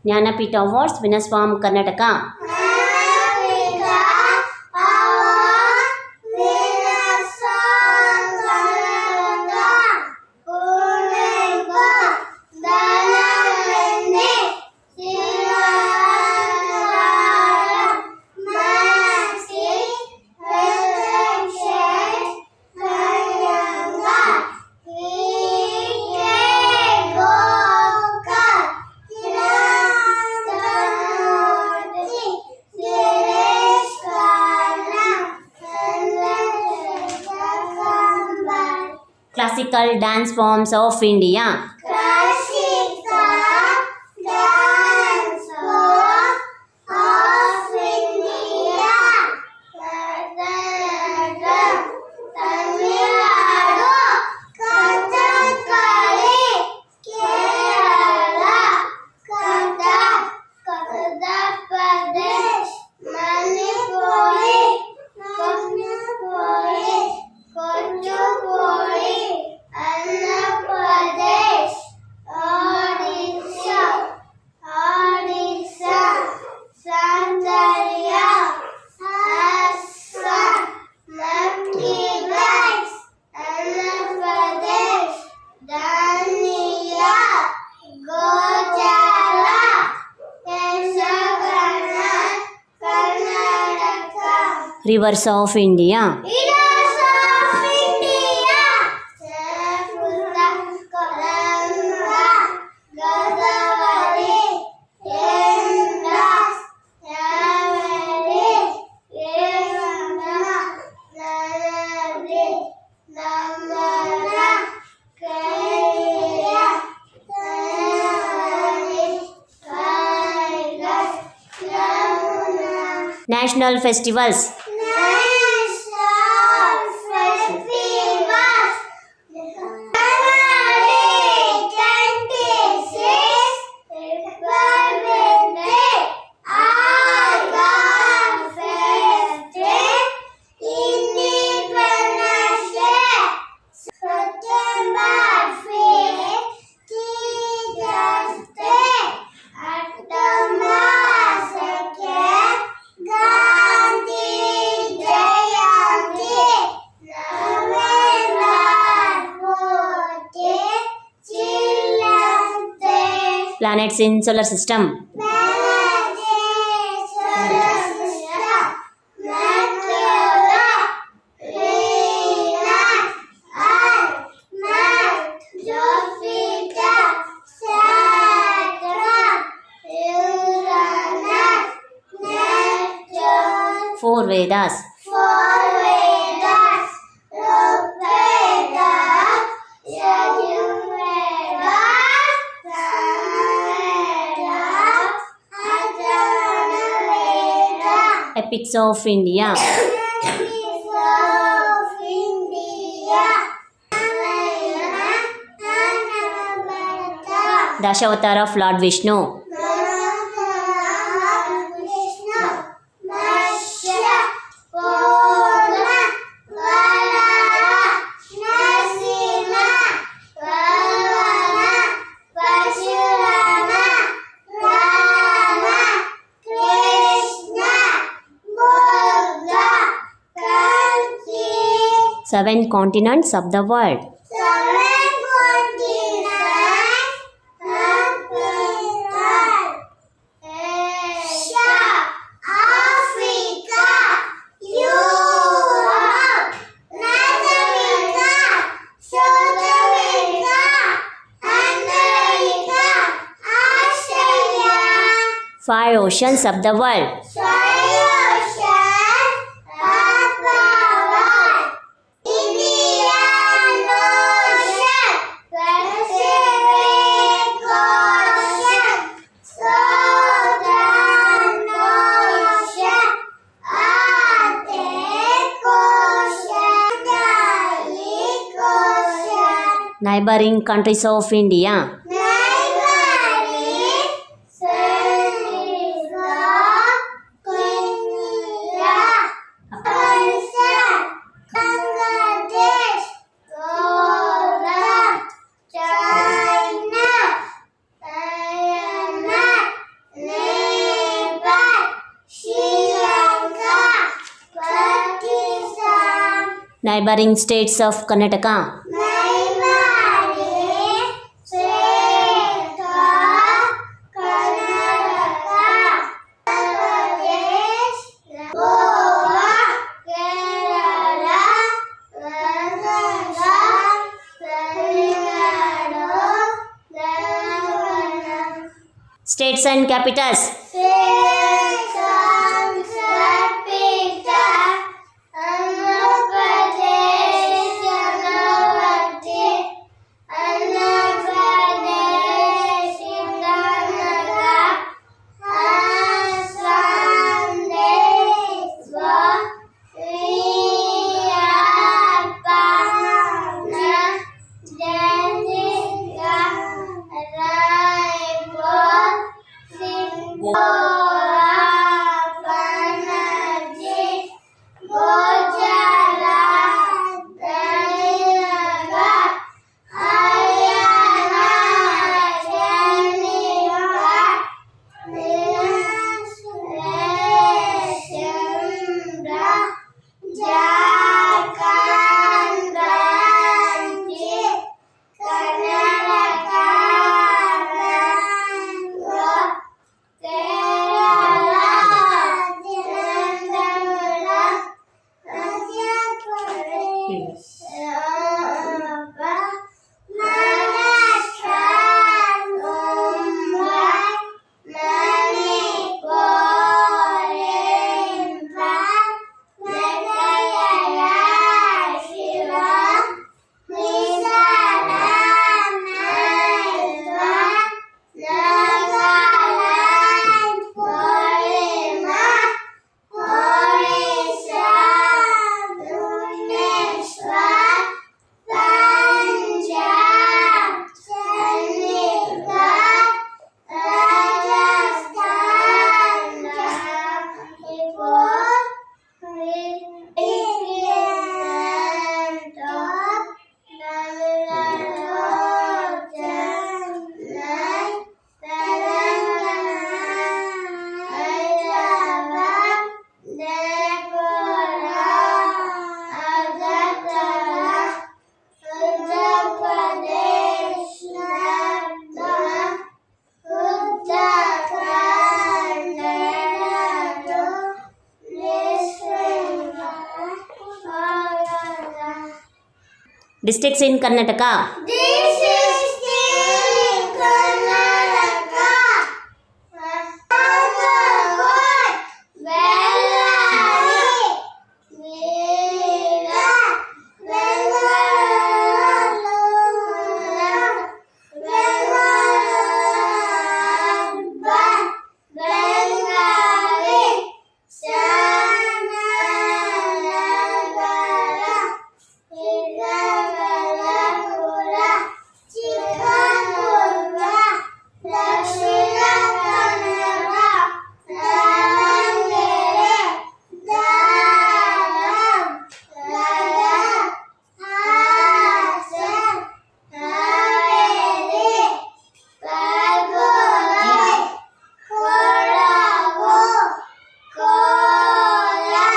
Jnanpith awards winners from Karnataka. Classical dance forms of India. Rivers of India. National festivals. Planets in solar system. Four Vedas. Epics of India. Dashavatara of Lord Vishnu. Seven continents of the world. Asia, Africa, Europe, North America, South America, America, Australia. Five oceans of the world. Neighboring countries of India. Neighboring states of Karnataka. Neighboring state of Karnataka, Andhra Pradesh, Goa, Kerala, Rajasthan, Tamil Nadu, Telangana. States and capitals. States and capital, Andhra Pradesh, Amaravati, Andhra Pradesh, Itamnagar, Assam, Devapur, Vijayapatna, Chandigarh, Raipur, Goa, Panaji, Gujarat, Telangana, Haryana, Chandigarh, Shimla, Jharkhand, Ranchi, Karnataka, Bangalore, Kerala, Telangana, Madhya Pradesh, Maharashtra, Mumbai, Manipur, Impal, Meghalaya, Shillong, Mizoram, Iceland, Nagaland, Kohima, Orissa, Bhubaneswar, Punjab, Chandigarh, Rajasthan, Jaipur, Chennai, Telangana, Hyderabad, Tripura, Agartala, Uttar Pradesh, Nagpur, Uttarakhand, Dehradun, West Bengal, Kolkata. Districts in Karnataka. This is in Karnataka. Kasaragod, Bellary, Bidar, Bengaluru, Bengaluru, Bengali, Chandanagara, Chikkaballapura, Chikkagalur, Dakshina Kannada, Davangere, Dharam, Gadag, Hassan, Haveri, Palgudi, Kodagu, Kola,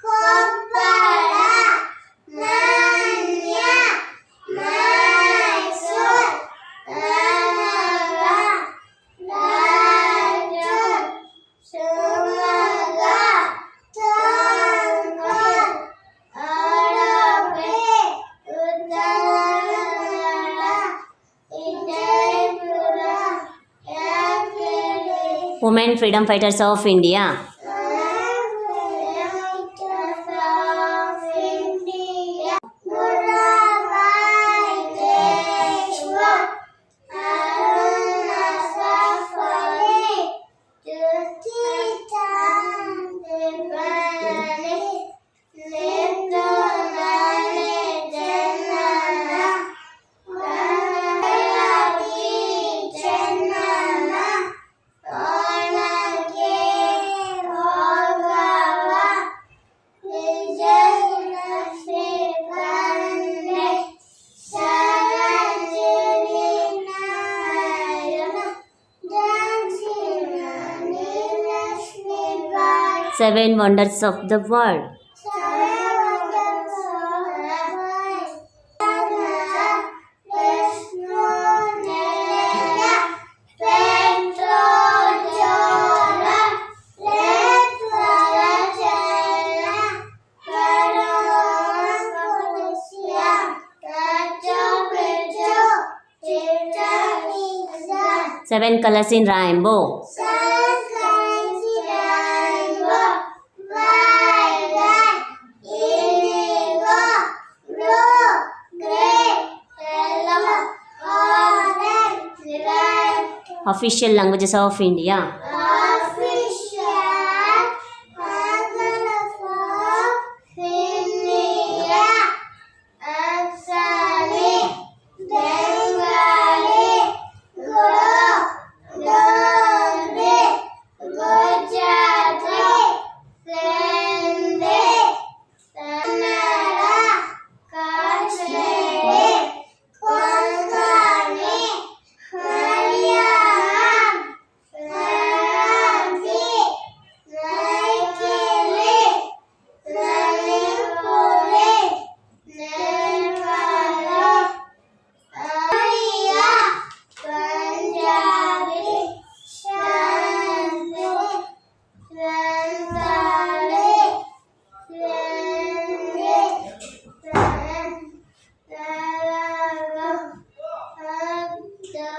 Koppala, Mandya, Mysore, Kannada, Rajur, Shivamoga, Tumkur, Udupi, Uttanakannada, Vijayapura, Yaggadi. Women freedom fighters of India. Seven wonders of the world. Seven wonders of 7 colors in rainbow. 7 colors in rainbow. Violet, indigo, blue, green, yellow, orange, red. Official languages of India. Official languages of India. Asali, Bengali, Gujarati, Hindi, Kannada, Kashmiri, Konkani, Malayalam, Marathi, Maithili, Manipuri, Nepali, Oriya, Punjabi, Shanti, Bengali, Hindi, Telugu, Urdu.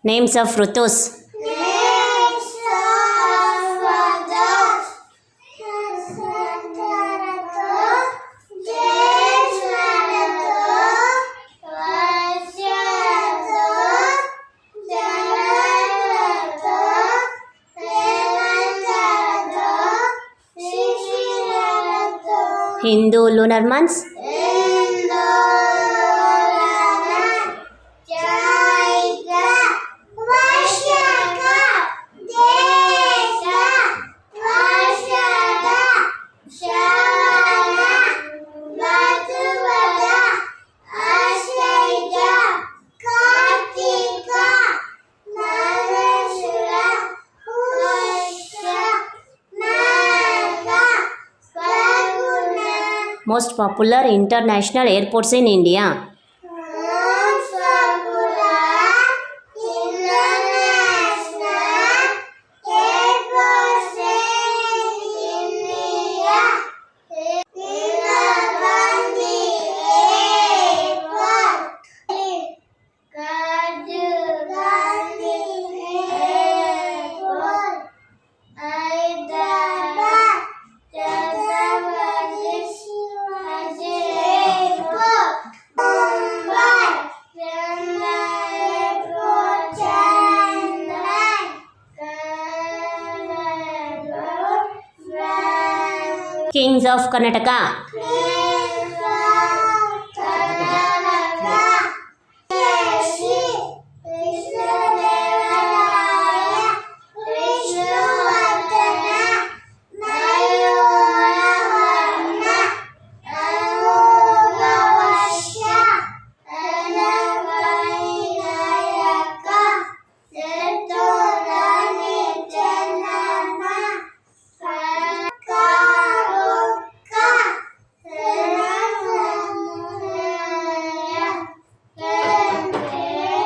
Names of Rutus. Names of others. Santarato, Jesarato, Vasyarato, Jararato, Hemantarato, Shishirato, Hindu lunar months. Indolana, Chaitra, Vaishaka, Desha, Vashada, Shravana, Bhadrapada, Ashita, Kartika, Margashira, Pushya, Naga, Falguna. Most popular international airports in India. Most popular international airports in India. Indira Gandhi Airport, Rajiv Gandhi Airport, Hyderabad, Chhatrapati Shivaji Airport, Mumbai, Chennai Airport, Chennai, Bangalore, Bangalore. Kings of Karnataka. Kings of Karnataka, Keshi, Krishnadevaraya, Vishnuvardhana, Mayuravarna, Amoghavashya, Anavainayaka, Chetonani Chennana, Karuka, Ranamaya,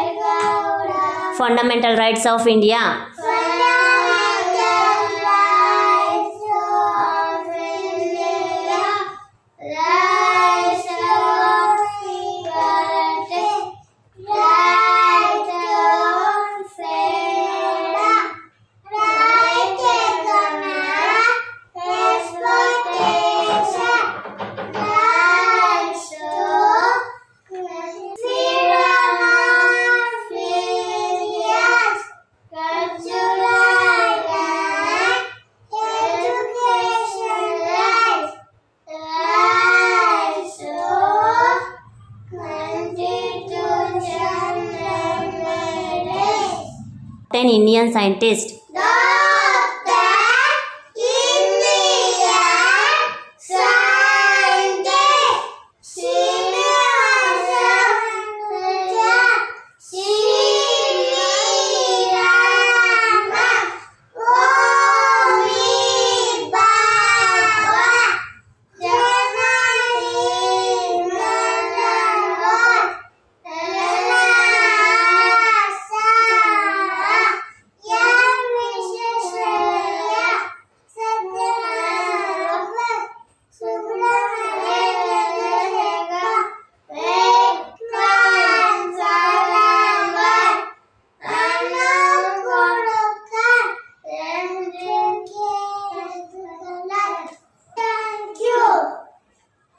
Kempegowda. Fundamental rights of India. Fundamental rights of India. Rights of equality. Right to freedom. Right to command. Exploitation. Rights to freedom of religions. Cultural and education rights. Rights to constitution remedies. 10 Indian scientists.